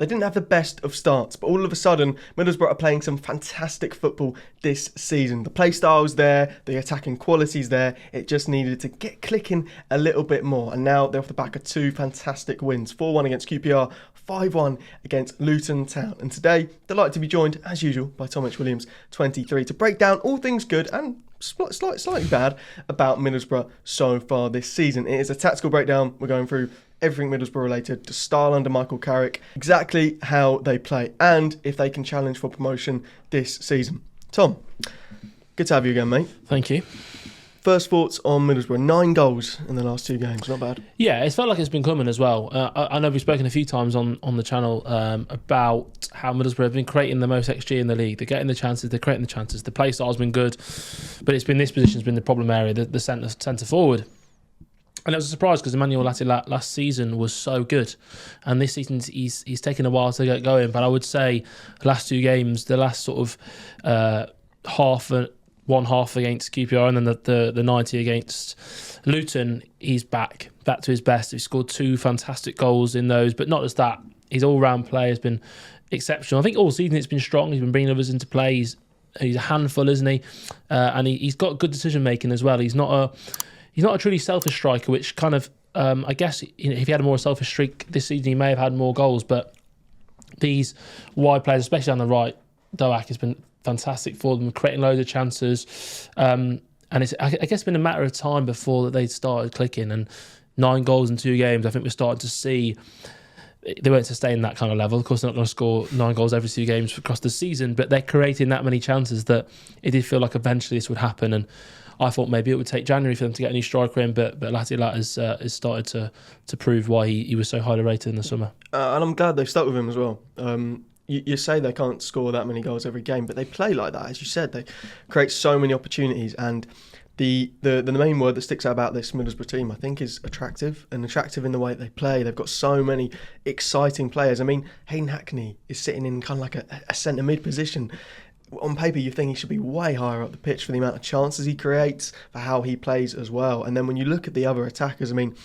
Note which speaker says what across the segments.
Speaker 1: they didn't have the best of starts, but all of a sudden, Middlesbrough are playing some fantastic football this season. The play style's there, the attacking quality's there. It just needed to get clicking a little bit more. And now they're off the back of 2 fantastic wins. 4-1 against QPR, 5-1 against Luton Town. And today, delighted to be joined, as usual, by Tom Williams, 23, to break down all things good and slightly bad about Middlesbrough so far this season. It is a tactical breakdown. We're going through everything Middlesbrough related to style under Michael Carrick, exactly how they play, and if they can challenge for promotion this season. Tom, good to have you again, mate.
Speaker 2: Thank you.
Speaker 1: First thoughts on Middlesbrough. 9 goals in the last 2 games, not bad.
Speaker 2: Yeah, it's felt like it's been coming as well. I know we've spoken a few times on the channel about how Middlesbrough have been creating the most XG in the league. They're getting the chances, they're creating the chances. The play style's been good, but it's been this position's been the problem area, the centre forward. And it was a surprise because Emmanuel Lattilat last season was so good, and this season he's taken a while to get going. But I would say the last 2 games, the last sort of one half against QPR and then the 90 against Luton, he's back to his best. He scored 2 fantastic goals in those, but not just that, his all-round play has been exceptional. I think all season it's been strong. He's been bringing others into play. He's a handful, isn't he? And he's got good decision making as well. He's not a truly selfish striker, which kind of I guess if he had a more selfish streak this season, he may have had more goals. But these wide players, especially on the right, Doak has been fantastic for them, creating loads of chances. And it's, I guess, been a matter of time before that they started clicking. And 9 goals in 2 games, I think we're starting to see they won't sustain that kind of level. Of course, they're not going to score 9 goals every 2 games across the season, but they're creating that many chances that it did feel like eventually this would happen. And I thought maybe it would take January for them to get a new striker in, but Lattilat has started to prove why he was so highly rated in the summer. And
Speaker 1: I'm glad they've stuck with him as well. You say they can't score that many goals every game, but they play like that. As you said, they create so many opportunities. And the main word that sticks out about this Middlesbrough team, I think, is attractive. And attractive in the way they play. They've got so many exciting players. I mean, Hayden Hackney is sitting in kind of like a centre mid position. On paper, you think he should be way higher up the pitch for the amount of chances he creates, for how he plays as well. And then when you look at the other attackers, I mean,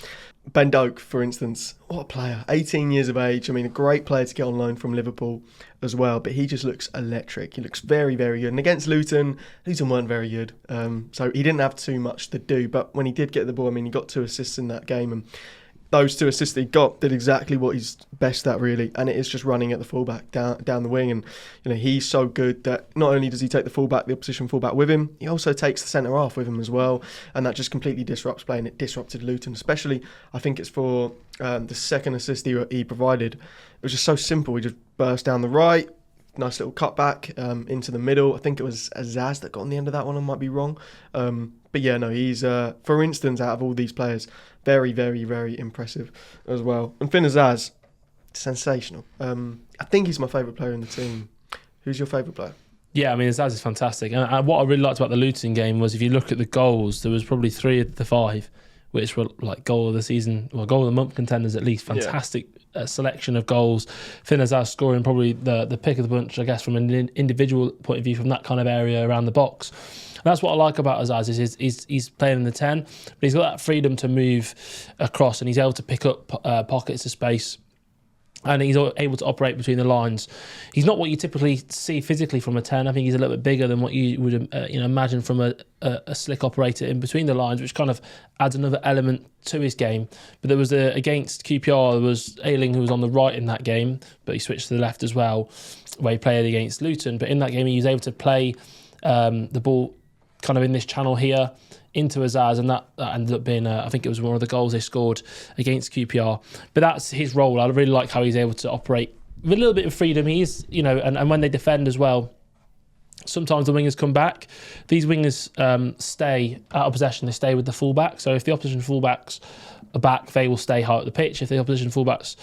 Speaker 1: Ben Doak, for instance, what a player, 18 years of age. I mean, a great player to get on loan from Liverpool as well, but he just looks electric. He looks very, very good. And against Luton weren't very good, so he didn't have too much to do. But when he did get the ball, I mean, he got 2 assists in that game, and those 2 assists he got did exactly what he's best at, really, and it is just running at the fullback down the wing. And you know, he's so good that not only does he take the opposition fullback with him, he also takes the centre half with him as well, and that just completely disrupts play, and it disrupted Luton, especially. I think it's for the second assist he provided. It was just so simple. He just burst down the right, nice little cutback into the middle. I think it was Azaz that got on the end of that one. I might be wrong. But yeah, no, he's, for instance, out of all these players, very, very, very impressive as well. And Finn Azaz, sensational. I think he's my favourite player in the team. Who's your favourite player?
Speaker 2: Yeah, I mean, Azaz is fantastic. And what I really liked about the Luton game was if you look at the goals, there was probably 3 of the 5 which were like goal of the season, or goal of the month contenders at least. Fantastic selection of goals. Finn Azaz scoring probably the pick of the bunch, I guess, from an individual point of view from that kind of area around the box. And that's what I like about Azaz is he's playing in the 10, but he's got that freedom to move across, and he's able to pick up pockets of space. And he's able to operate between the lines. He's not what you typically see physically from a 10. I think he's a little bit bigger than what you would imagine from a slick operator in between the lines, which kind of adds another element to his game. But there was against QPR, there was Ayling who was on the right in that game, but he switched to the left as well, where he played against Luton. But in that game, he was able to play the ball kind of in this channel here into Azaz, and that ended up being, I think it was one of the goals they scored against QPR. But that's his role. I really like how he's able to operate with a little bit of freedom. He's, and when they defend as well, sometimes the wingers come back. These wingers stay out of possession. They stay with the fullback. So if the opposition fullbacks are back, they will stay high up the pitch. If the opposition fullbacks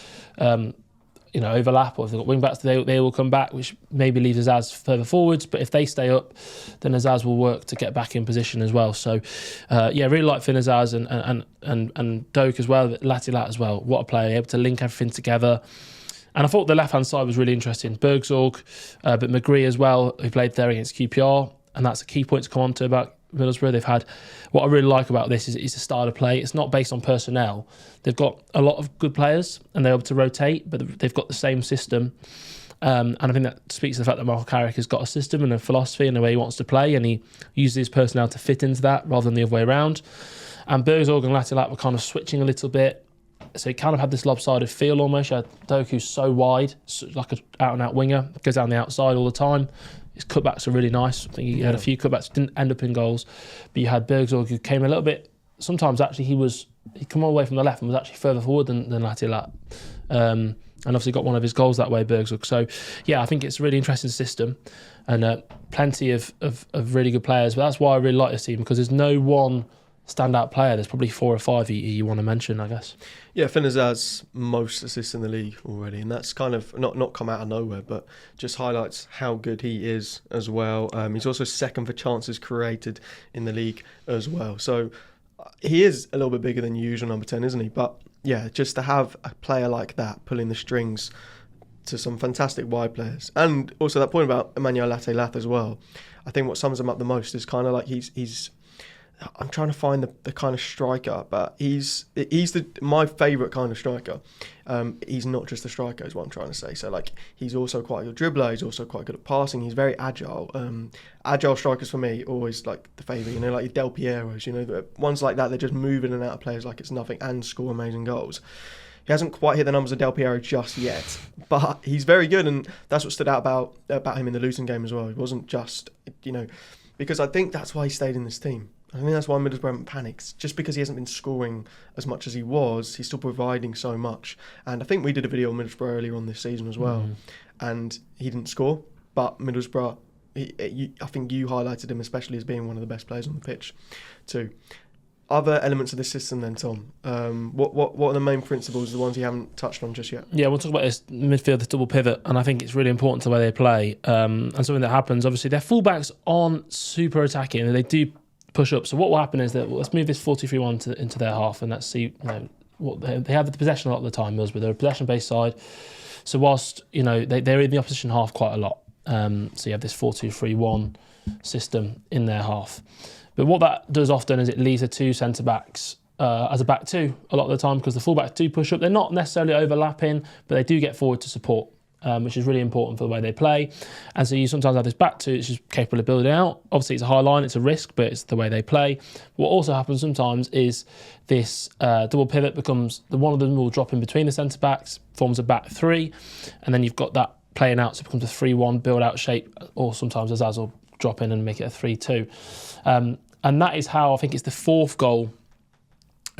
Speaker 2: overlap, or if they've got wing backs, they will come back, which maybe leaves Azaz further forwards. But if they stay up, then Azaz will work to get back in position as well. So, really like Finn Azaz and Doak as well, Lattilat as well. What a player, able to link everything together. And I thought the left-hand side was really interesting. Bergzorg, but McGree as well, who played there against QPR. And that's a key point to come on to about Middlesbrough. They've had, what I really like about this is the style of play. It's not based on personnel. They've got a lot of good players and they're able to rotate, but they've got the same system. And I think that speaks to the fact that Michael Carrick has got a system and a philosophy and the way he wants to play, and he uses his personnel to fit into that rather than the other way around. And Bergsorg and Latilat were kind of switching a little bit. So he kind of had this lopsided feel almost. You had Doku's so wide, like an out-and-out winger, goes down the outside all the time. His cutbacks are really nice. I think he had a few cutbacks, didn't end up in goals. But you had Bergsorg, who came a little bit, sometimes actually he come all the way from the left and was actually further forward than Latilat. And obviously got one of his goals that way, Bergsorg. So yeah, I think it's a really interesting system and plenty of really good players. But that's why I really like this team, because there's no one standout player. There's probably 4 or 5 you want to mention, I guess.
Speaker 1: Yeah, Finn has most assists in the league already, and that's kind of not come out of nowhere, but just highlights how good he is as well. He's also second for chances created in the league as well. So he is a little bit bigger than usual, number 10, isn't he? But yeah, just to have a player like that pulling the strings to some fantastic wide players, and also that point about Emmanuel Latilat as well. I think what sums him up the most is kind of like he's I'm trying to find the kind of striker, but he's my favourite kind of striker. He's not just a striker, is what I'm trying to say. So like, he's also quite a good dribbler. He's also quite good at passing. He's very agile. Agile strikers for me always like the favourite. You know, like your Del Pieros. You know, the ones like that. They're just moving in and out of players like it's nothing and score amazing goals. He hasn't quite hit the numbers of Del Piero just yet, but he's very good, and that's what stood out about him in the Luton game as well. He wasn't just, you know, because I think that's why he stayed in this team. I think that's why Middlesbrough panics. Just because he hasn't been scoring as much as he was, he's still providing so much. And I think we did a video on Middlesbrough earlier on this season as well, and he didn't score. But Middlesbrough, I think you highlighted him especially as being one of the best players on the pitch too. Other elements of the system then, Tom. What are the main principles, the ones you haven't touched on just yet? Yeah,
Speaker 2: we'll talk about this midfield, the double pivot, and I think it's really important to the way they play. And something that happens, obviously, their fullbacks aren't super attacking, and they do push up. So what will happen is that let's move this 4-2-3-1 into their half, and let's see, you know, what they have the possession a lot of the time. Middlesbrough, they're a possession-based side. So whilst, you know, they're in the opposition half quite a lot. So you have this 4-2-3-1 system in their half. But what that does often is it leaves the 2 centre-backs as a back 2 a lot of the time, because the full-backs do push up. They're not necessarily overlapping, but they do get forward to support, which is really important for the way they play. And so you sometimes have this back 2 that's just capable of building out. Obviously, it's a high line, it's a risk, but it's the way they play. What also happens sometimes is this double pivot becomes, one of them will drop in between the centre-backs, forms a back 3, and then you've got that playing out, so it becomes a 3-1 build-out shape, or sometimes Azaz will drop in and make it a 3-2. And that is how I think it's the 4th goal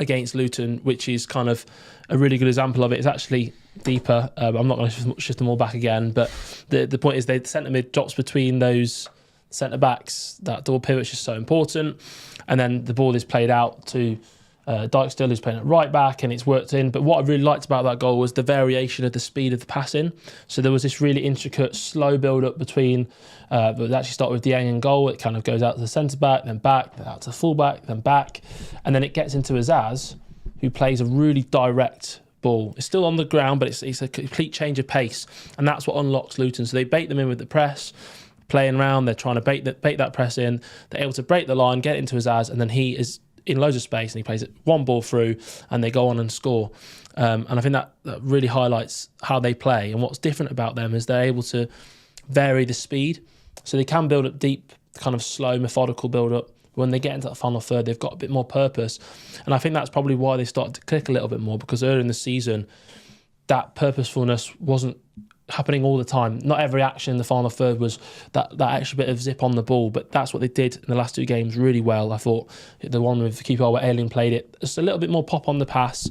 Speaker 2: against Luton, which is kind of a really good example of it. It's actually deeper. I'm not going to shift them all back again, but the point is the centre mid drops between those centre backs. That double pivot is just so important, and then the ball is played out to Dijksteel, who's playing at right back, and it's worked in. But what I really liked about that goal was the variation of the speed of the passing. So there was this really intricate, slow build-up between, but it actually started with Dieng in goal. It kind of goes out to the centre-back, then back, then out to the full-back, then back. And then it gets into Azaz, who plays a really direct ball. It's still on the ground, but it's a complete change of pace. And that's what unlocks Luton. So they bait them in with the press, playing around. They're trying to bait that press in. They're able to break the line, get into Azaz, and then he is in loads of space, and he plays it one ball through, and they go on and score. And I think that really highlights how they play. And what's different about them is they're able to vary the speed. So they can build up deep, kind of slow, methodical build-up. When they get into that final third, they've got a bit more purpose. And I think that's probably why they started to click a little bit more, because earlier in the season, that purposefulness wasn't happening all the time. Not every action in the final third was that extra bit of zip on the ball, but that's what they did in the last 2 games really well. I thought the one with the keeper where Alien played it, just a little bit more pop on the pass.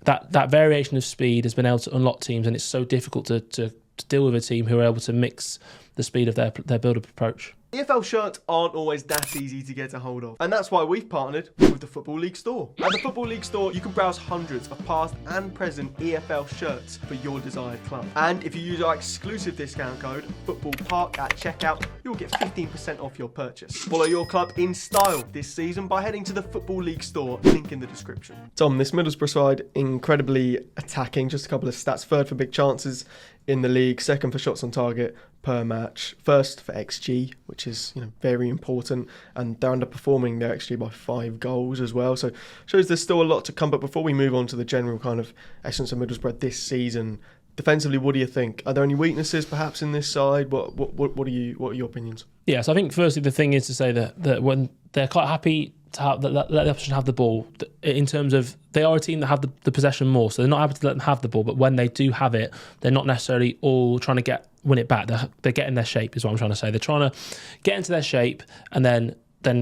Speaker 2: That variation of speed has been able to unlock teams, and it's so difficult to deal with a team who are able to mix the speed of their build-up approach.
Speaker 1: EFL shirts aren't always that easy to get a hold of, and that's why we've partnered with the Football League store. At the Football League store, you can browse hundreds of past and present EFL shirts for your desired club. And if you use our exclusive discount code, FootballPark at checkout, you'll get 15% off your purchase. Follow your club in style this season by heading to the Football League store, link in the description. Tom, this Middlesbrough side, incredibly attacking, just a couple of stats. 3rd for big chances in the league, 2nd for shots on target, per match, first for XG, which is very important, and they're underperforming their XG by 5 goals as well. So shows there's still a lot to come. But before we move on to the general kind of essence of Middlesbrough this season, defensively, what do you think? Are there any weaknesses perhaps in this side? What are your opinions?
Speaker 2: Yes, I think firstly the thing is to say that when they're quite happy to have let the opposition have the ball, in terms of they are a team that have the possession more, so they're not happy to let them have the ball, but when they do have it, they're not necessarily all trying to win it back. They're getting their shape is what I'm trying to say. They're trying to get into their shape and then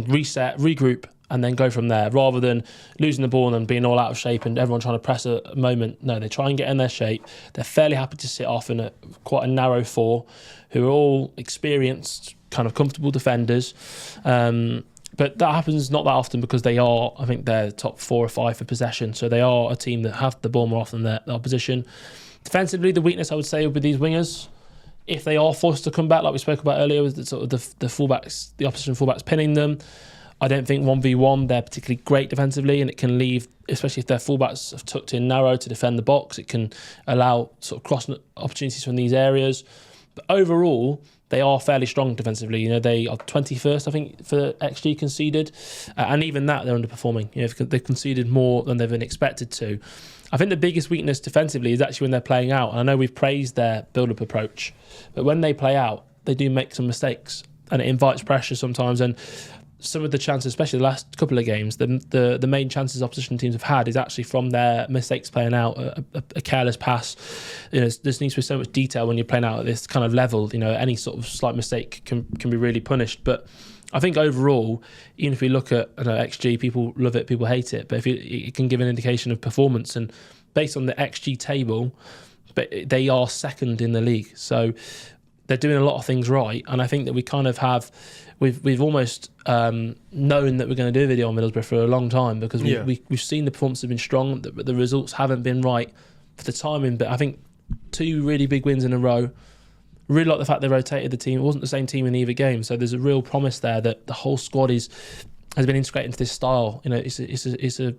Speaker 2: reset, regroup, and then go from there, rather than losing the ball and then being all out of shape and everyone trying to press a moment. No, they try and get in their shape. They're fairly happy to sit off in quite a narrow 4 who are all experienced, kind of comfortable defenders. But that happens not that often because I think they're top 4 or 5 for possession. So they are a team that have the ball more often than the opposition. Defensively, the weakness I would say would be these wingers. If they are forced to come back, like we spoke about earlier, with the fullbacks, the opposition fullbacks pinning them, I don't think 1v1 they're particularly great defensively, and it can leave, especially if their fullbacks have tucked in narrow to defend the box, it can allow sort of cross opportunities from these areas. But overall, they are fairly strong defensively. They are 21st, I think, for XG conceded, and even that they're underperforming. They've conceded more than they've been expected to. I think the biggest weakness defensively is actually when they're playing out. And I know we've praised their build-up approach, but when they play out, they do make some mistakes, and it invites pressure sometimes. And some of the chances, especially the last couple of games, the main chances opposition teams have had is actually from their mistakes playing out, a careless pass. There needs to be so much detail when you're playing out at this kind of level. Any sort of slight mistake can be really punished. But I think overall, even if we look at XG, people love it, people hate it. But it can give an indication of performance, and based on the XG table, but they are second in the league. So they're doing a lot of things right, and I think that we kind of have. We've almost known that we're going to do a video on Middlesbrough for a long time because we've seen the performance have been strong, but the results haven't been right for the timing. But I think 2 really big wins in a row. Really like the fact they rotated the team. It wasn't the same team in either game, so there's a real promise there that the whole squad has been integrated into this style. It's a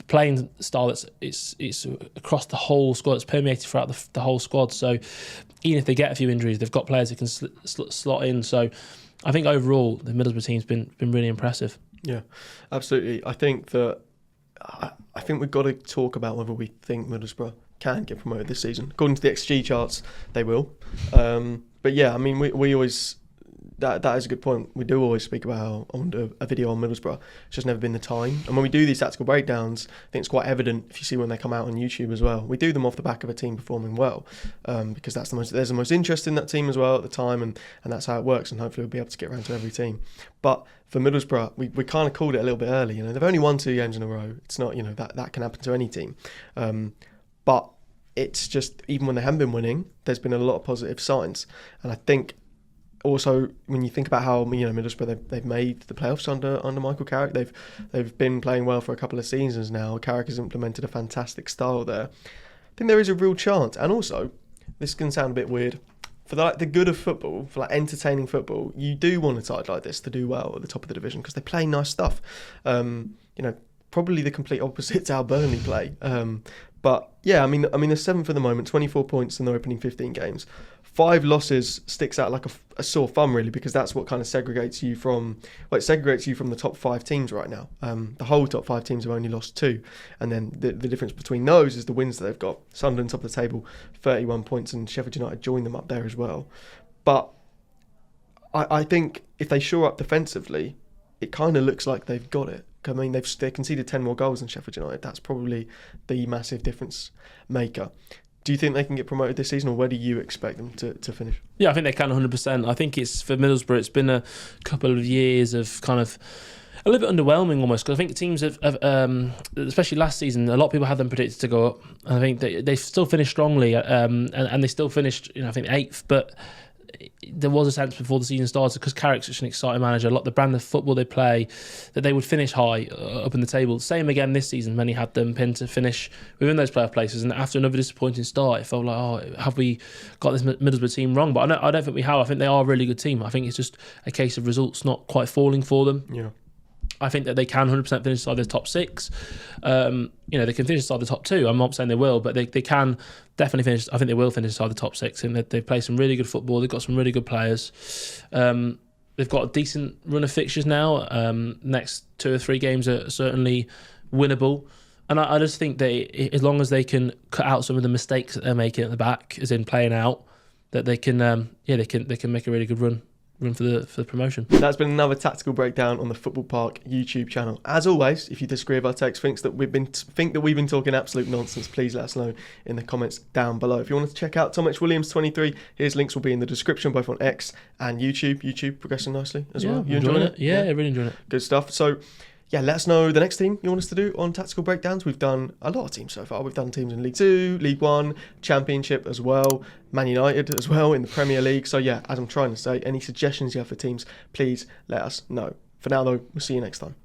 Speaker 2: playing style that's it's across the whole squad. It's permeated throughout the whole squad. So even if they get a few injuries, they've got players who can slot in. So I think overall the Middlesbrough team's been really impressive. Yeah,
Speaker 1: absolutely. I think we've got to talk about whether we think Middlesbrough can get promoted this season. According to the XG charts, they will. But yeah, I mean, we always that is a good point. We do always speak about how I want a video on Middlesbrough. It's just never been the time. And when we do these tactical breakdowns, I think it's quite evident if you see when they come out on YouTube as well. We do them off the back of a team performing well, because there's the most interest in that team as well at the time, and that's how it works. And hopefully we'll be able to get around to every team. But for Middlesbrough, we kind of called it a little bit early. They've only won 2 games in a row. It's not that can happen to any team. But it's just, even when they haven't been winning, there's been a lot of positive signs. And I think also when you think about how Middlesbrough they've made the playoffs under Michael Carrick, they've been playing well for a couple of seasons now. Carrick has implemented a fantastic style there. I think there is a real chance. And also, this can sound a bit weird, for the good of football, for entertaining football, you do want a side like this to do well at the top of the division because they play nice stuff. Probably the complete opposite to how Burnley play. But yeah, I mean, they're 7th at the moment, 24 points in their opening 15 games. 5 losses sticks out like a sore thumb, really, because that's what kind of segregates you from the top 5 teams right now. The whole top 5 teams have only lost 2, and then the difference between those is the wins that they've got. Sunderland top of the table, 31 points, and Sheffield United joined them up there as well. But I think if they shore up defensively, it kind of looks like they've got it. I mean, they conceded 10 more goals than Sheffield United. That's probably the massive difference maker. Do you think they can get promoted this season, or where do you expect them to finish?
Speaker 2: Yeah, I think they can 100%. I think it's for Middlesbrough, it's been a couple of years of kind of a little bit underwhelming almost, because I think teams have especially last season, a lot of people had them predicted to go up. And I think they still finished strongly, and they still finished, I think 8th, but there was a sense before the season started, because Carrick's such an exciting manager, a lot of the brand of football they play, that they would finish high up in the table. Same again this season, many had them pinned to finish within those playoff places, and after another disappointing start, it felt like, have we got this Middlesbrough team wrong? But I don't think we have. I think they are a really good team. I think it's just a case of results not quite falling for them.
Speaker 1: Yeah.
Speaker 2: I think that they can 100% finish inside the top 6. They can finish inside the top 2. I'm not saying they will, but they can definitely finish. I think they will finish inside the top 6. And they've played some really good football. They've got some really good players. They've got a decent run of fixtures now. Next 2 or 3 games are certainly winnable. And I just think as long as they can cut out some of the mistakes that they're making at the back, as in playing out, that they can make a really good run for the promotion.
Speaker 1: That's been another tactical breakdown on the Football Park YouTube channel. As always, if you disagree with our takes, think that we've been talking absolute nonsense, please let us know in the comments down below. If you want to check out Tom H. Williams 23, his links will be in the description, both on X and YouTube. YouTube progressing nicely as well. You enjoying it?
Speaker 2: Yeah, really enjoying it.
Speaker 1: Good stuff. So, yeah, let us know the next team you want us to do on tactical breakdowns. We've done a lot of teams so far. We've done teams in League 2, League 1, Championship as well, Man United as well in the Premier League. So yeah, as I'm trying to say, any suggestions you have for teams, please let us know. For now though, we'll see you next time.